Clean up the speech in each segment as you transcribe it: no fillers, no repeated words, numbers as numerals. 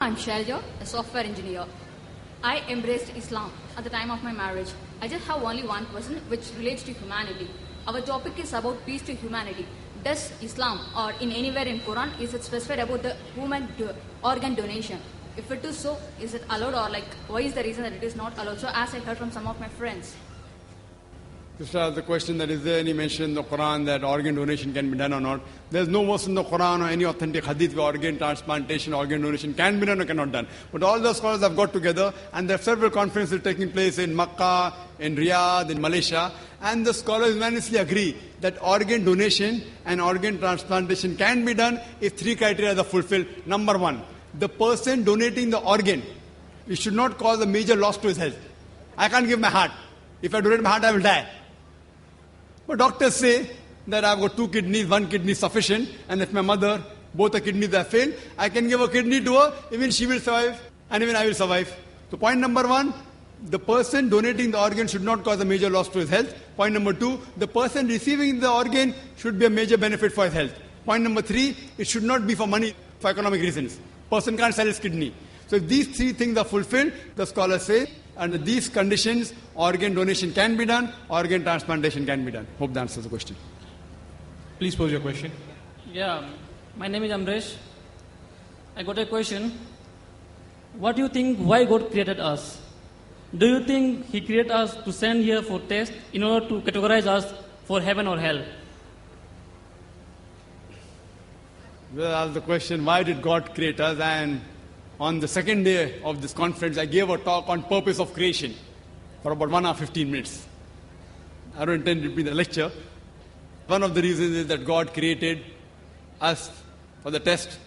I'm Shalja, a software engineer. I embraced Islam at the time of my marriage. I just have only one question which relates to humanity. Our topic is about peace to humanity. Does Islam or in anywhere in Quran is it specified about the human organ donation? If it is so, is it allowed or why is the reason that it is not allowed? So as I heard from some of my friends. Just ask the question that is there any mention in the Quran that organ donation can be done or not. There's no verse in the Quran or any authentic hadith where organ transplantation, organ donation can be done or cannot done. But all the scholars have got together and there are several conferences taking place in Makkah, in Riyadh, in Malaysia. And the scholars unanimously agree that organ donation and organ transplantation can be done if three criteria are fulfilled. Number one, the person donating the organ, it should not cause a major loss to his health. I can't give my heart. If I donate my heart, I will die. But doctors say that I've got two kidneys, one kidney is sufficient, and if my mother, both the kidneys have failed, I can give a kidney to her, even she will survive, and even I will survive. So point number one, the person donating the organ should not cause a major loss to his health. Point number two, the person receiving the organ should be a major benefit for his health. Point number three, it should not be for money, for economic reasons. Person can't sell his kidney. So if these three things are fulfilled, the scholars say, under these conditions, organ donation can be done, organ transplantation can be done. Hope that answers the question. Please pose your question. Yeah, my name is Amresh. I got a question. What do you think why God created us? Do you think He created us to send here for test in order to categorize us for heaven or hell? Well, ask the question, why did God create us? And on the second day of this conference, I gave a talk on purpose of creation for about 1 hour 15 minutes. I don't intend to repeat the lecture. One of the reasons is that God created us for the test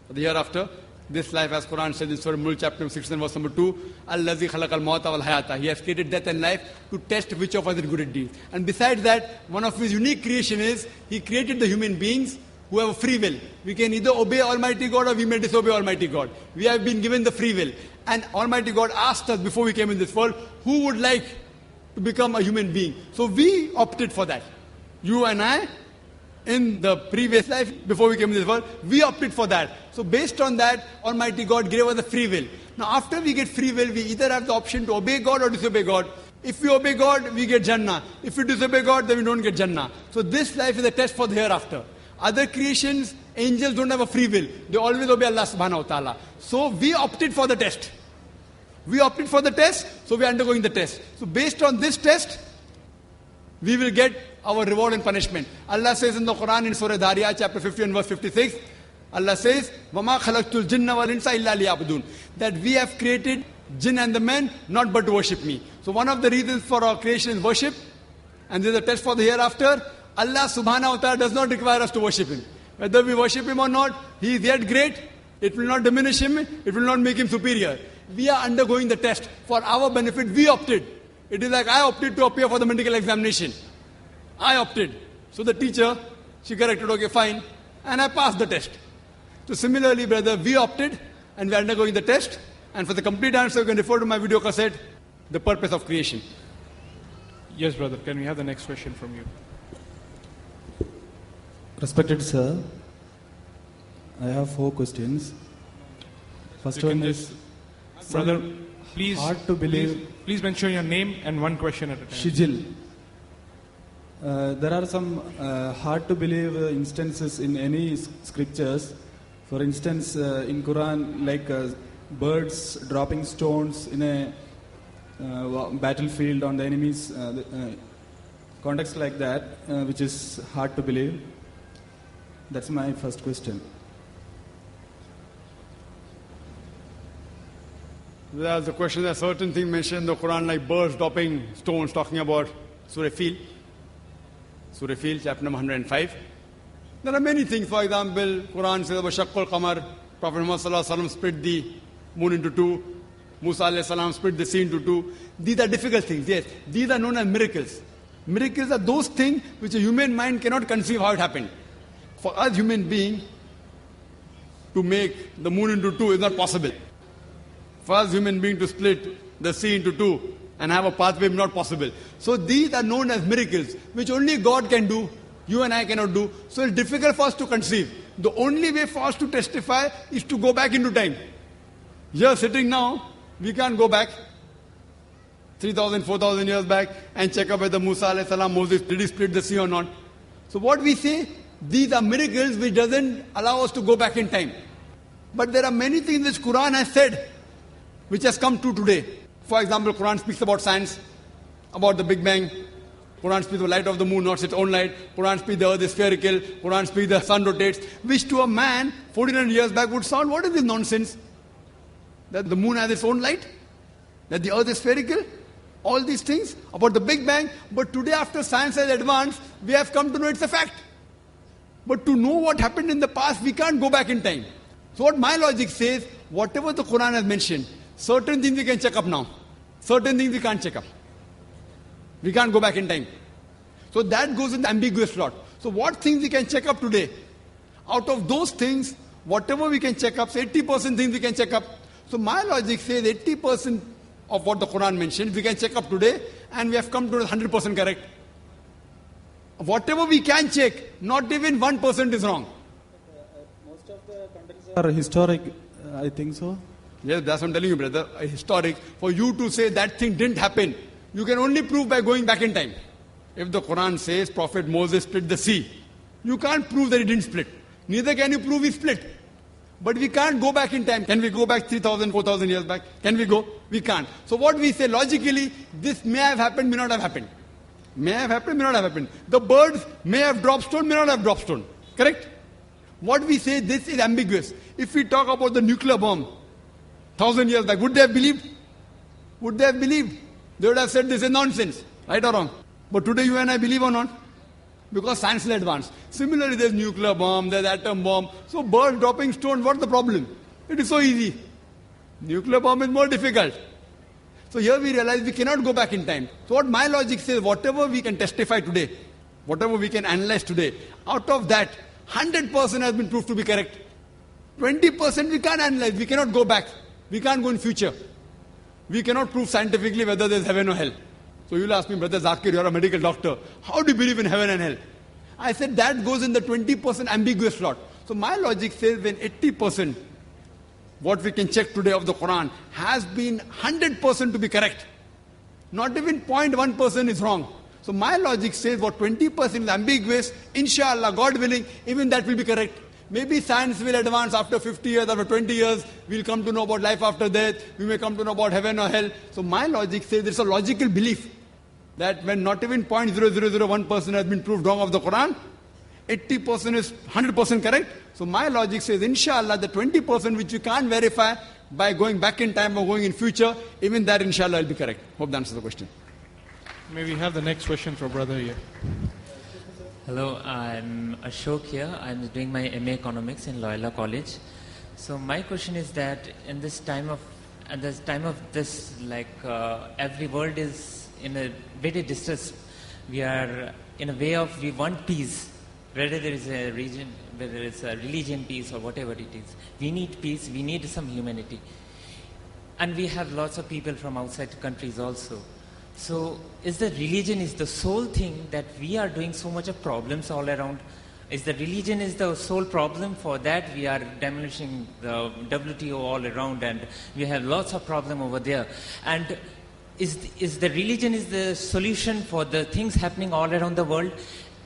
for the hereafter. This life, as Quran says in Surah Mulk, chapter 16, verse number 2, Allazi khalaqal mawta wal hayata. He has created death and life to test which of us is good at deeds. And besides that, one of His unique creation is He created the human beings who have a free will. We can either obey Almighty God or we may disobey Almighty God. We have been given the free will. And Almighty God asked us before we came in this world, who would like to become a human being? So we opted for that. You and I, in the previous life, before we came in this world, we opted for that. So based on that, Almighty God gave us the free will. Now after we get free will, we either have the option to obey God or disobey God. If we obey God, we get Jannah. If we disobey God, then we don't get Jannah. So this life is a test for the hereafter. Other creations, angels don't have a free will. They always obey Allah subhanahu wa ta'ala. So we opted for the test. We opted for the test, so we are undergoing the test. So based on this test, we will get our reward and punishment. Allah says in the Quran in Surah Dhariyat, chapter 50 and verse 56, Allah says, وَمَا خَلَقْتُ الْجِنَّ وَالْإِنسَ إِلَّا لِيَعْبُدُونَ. That we have created jinn and the men, not but to worship me. So one of the reasons for our creation is worship, and there is a test for the hereafter. Allah subhanahu wa ta'ala does not require us to worship Him. Whether we worship Him or not, He is yet great. It will not diminish Him. It will not make Him superior. We are undergoing the test. For our benefit, we opted. It is like I opted to appear for the medical examination. I opted. So the teacher, she corrected, okay, fine. And I passed the test. So similarly, brother, we opted and we are undergoing the test. And for the complete answer, you can refer to my video cassette, The Purpose of Creation. Yes, brother. Can we have the next question from you? Respected sir, I have 4 questions. First one is, brother, please, hard to believe. Please mention your name and one question at a time. Shijil. There are some hard to believe instances in any scriptures. For instance, in Quran, like birds dropping stones in a battlefield on the enemies. Context like that, which is hard to believe. That's my first question. There's a question that certain things mentioned in the Quran like birds dropping stones, talking about Surah Fil. Surah Fil, chapter number 105. There are many things. For example, Quran says about Shaqqul Qamar. Prophet Muhammad sallallahu alaihi wasallam split the moon into two. Musa alayhi salam split the sea into two. These are difficult things, yes. These are known as miracles. Miracles are those things which a human mind cannot conceive how it happened. For us human beings, to make the moon into two is not possible. For us human beings to split the sea into two and have a pathway is not possible. So these are known as miracles, which only God can do, you and I cannot do. So it's difficult for us to conceive. The only way for us to testify is to go back into time. Here sitting now, we can't go back 3,000, 4,000 years back and check up whether Musa alayhi salam, Moses, did he split the sea or not. So what we say, these are miracles which doesn't allow us to go back in time. But there are many things which Quran has said, which has come true today. For example, Quran speaks about science, about the Big Bang. Quran speaks the light of the moon, not its own light. Quran speaks the earth is spherical. Quran speaks the sun rotates. Which to a man, 1400 years back would sound, what is this nonsense? That the moon has its own light? That the earth is spherical? All these things about the Big Bang. But today after science has advanced, we have come to know it's a fact. But to know what happened in the past, we can't go back in time. So what my logic says, whatever the Quran has mentioned, certain things we can check up now. Certain things we can't check up. We can't go back in time. So that goes in the ambiguous slot. So what things we can check up today? Out of those things, whatever we can check up, so 80% things we can check up. So my logic says 80% of what the Quran mentioned, we can check up today, and we have come to 100% correct. Whatever we can check, not even 1% is wrong. Most of the contents are historic, I think so. Yes, that's what I'm telling you, brother. Historic. For you to say that thing didn't happen, you can only prove by going back in time. If the Quran says Prophet Moses split the sea, you can't prove that he didn't split. Neither can you prove he split. But we can't go back in time. Can we go back 3,000, 4,000 years back? Can we go? We can't. So what we say logically, this may have happened, may not have happened. May have happened, may not have happened. The birds may have dropped stone, may not have dropped stone. Correct? What we say, this is ambiguous. If we talk about the nuclear bomb, 1,000 years back, would they have believed? Would they have believed? They would have said this is nonsense. Right or wrong? But today you and I believe or not? Because science will advance. Similarly, there's nuclear bomb, there's atom bomb. So birds dropping stone, what's the problem? It is so easy. Nuclear bomb is more difficult. So here we realize we cannot go back in time. So what my logic says, whatever we can testify today, whatever we can analyze today, out of that, 100% has been proved to be correct. 20% we can't analyze, we cannot go back. We can't go in future. We cannot prove scientifically whether there's heaven or hell. So you'll ask me, Brother Zakir, you're a medical doctor. How do you believe in heaven and hell? I said that goes in the 20% ambiguous slot. So my logic says when 80%, what we can check today of the Quran, has been 100% to be correct. Not even 0.1% is wrong. So my logic says what 20% is ambiguous, inshallah, God willing, even that will be correct. Maybe science will advance after 50 years, after 20 years, we'll come to know about life after death, we may come to know about heaven or hell. So my logic says there's a logical belief that when not even 0.0001% has been proved wrong of the Quran, 80% is 100% correct. So my logic says, inshallah, the 20% which you can't verify by going back in time or going in future, even that inshallah will be correct. Hope that answers the question. May we have the next question for brother here? Hello, I'm Ashok here. I'm doing my MA Economics in Loyola College. So my question is that at this time of this, every world is in a very distress. We are in a way of we want peace, whether there is a region, whether it's a religion peace or whatever it is. We need peace. We need some humanity, and we have lots of people from outside countries also. So is the religion is the sole thing that we are doing so much of problems all around? Is the religion is the sole problem? For that we are demolishing the WTO all around, and we have lots of problem over there. And is the religion is the solution for the things happening all around the world?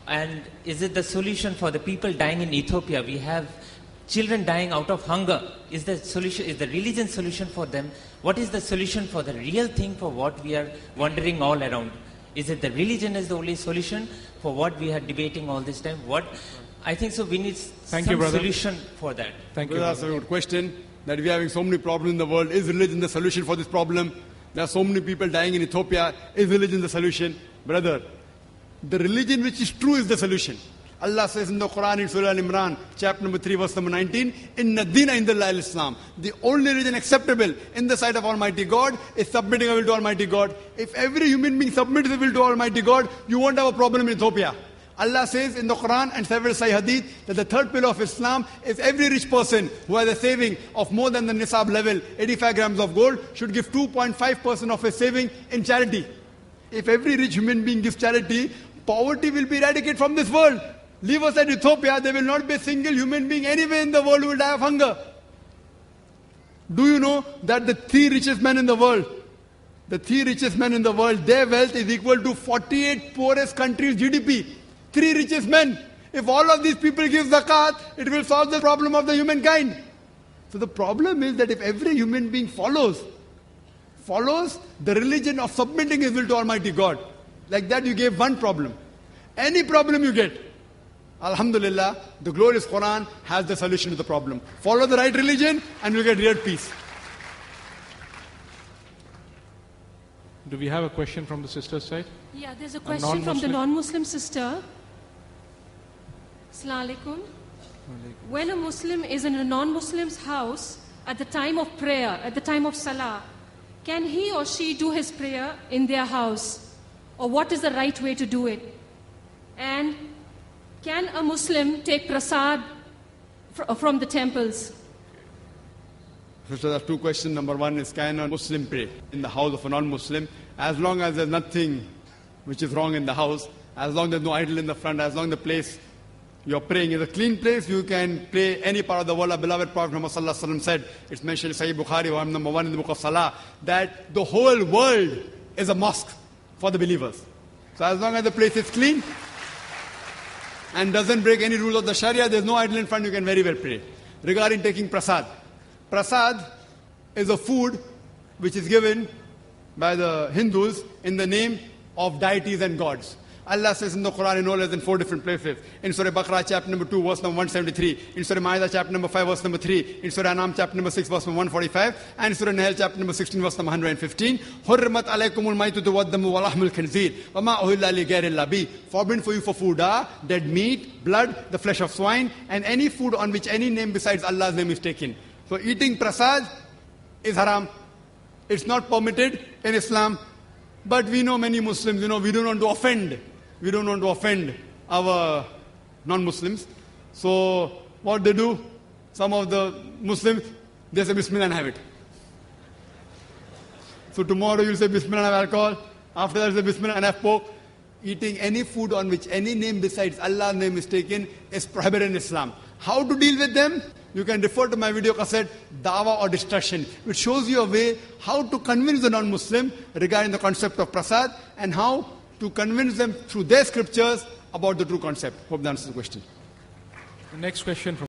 And is it the solution for the people dying in Ethiopia? We have children dying out of hunger. Is the solution, is the religion solution for them? What is the solution for the real thing for what we are wondering all around? Is it the religion is the only solution for what we are debating all this time? What I think so we need some solution for that. Thank you. That's a good question. That we are having so many problems in the world. Is religion the solution for this problem? There are so many people dying in Ethiopia. Is religion the solution? Brother, the religion which is true is the solution. Allah says in the Quran in Surah Al-Imran, chapter number 3, verse number 19, Inna Dina Indallah al-Islam. The only religion acceptable in the sight of Almighty God is submitting a will to Almighty God. If every human being submits a will to Almighty God, you won't have a problem in Ethiopia. Allah says in the Quran and several Sahih Hadith that the third pillar of Islam is every rich person who has a saving of more than the nisab level, 85 grams of gold, should give 2.5% of his saving in charity. If every rich human being gives charity, poverty will be eradicated from this world. Leave us at Ethiopia, there will not be a single human being anywhere in the world who will die of hunger. Do you know that the 3 richest men in the world, their wealth is equal to 48 poorest countries' GDP. 3 richest men. If all of these people give zakat, it will solve the problem of the humankind. So the problem is that if every human being follows the religion of submitting his will to Almighty God, like that you gave one problem. Any problem you get, Alhamdulillah, the glorious Quran has the solution to the problem. Follow the right religion and you'll get real peace. Do we have a question from the sister's side? Yeah, there's a question from the non-Muslim sister. Assalamu alaikum. When a Muslim is in a non-Muslim's house at the time of prayer, at the time of salah, can he or she do his prayer in their house? Or what is the right way to do it? And can a Muslim take prasad from the temples? So there are 2 questions. Number 1 is, can a Muslim pray in the house of a non-Muslim? As long as there's nothing which is wrong in the house, as long as there's no idol in the front, as long as the place you're praying is a clean place, you can pray any part of the world. Our beloved Prophet Muhammad Sallallahu Alaihi Wasallam said, it's mentioned in Sahih Bukhari, number 1 in the book of Salah, that the whole world is a mosque for the believers. So as long as the place is clean and doesn't break any rules of the Sharia, there's no idol in front, you can very well pray. Regarding taking prasad. Prasad is a food which is given by the Hindus in the name of deities and gods. Allah says in the Quran in no less than 4 different places. In Surah Baqarah chapter number 2 verse number 173. In Surah Ma'idah chapter number 5 verse number 3. In Surah Anam chapter number 6 verse number 145. And in Surah Nahl chapter number 16 verse number 115. Hurrimat alaykumul maytatu waddamu wa lahmul khinzir wa ma uhilla li ghayrillah bi. Forbidden for you for food are dead meat, blood, the flesh of swine, and any food on which any name besides Allah's name is taken. So eating prasad is haram. It's not permitted in Islam. But we know many Muslims, we don't want to offend. We don't want to offend our non-Muslims. So what they do, some of the Muslims, they say Bismillah and have it. So tomorrow you'll say Bismillah and have alcohol. After that you say Bismillah and have pork. Eating any food on which any name besides Allah's name is taken is prohibited in Islam. How to deal with them? You can refer to my video cassette, Dawah or Distraction, which shows you a way how to convince the non-Muslim regarding the concept of prasad and how to convince them through their scriptures about the true concept. Hope that answers the question. The next question from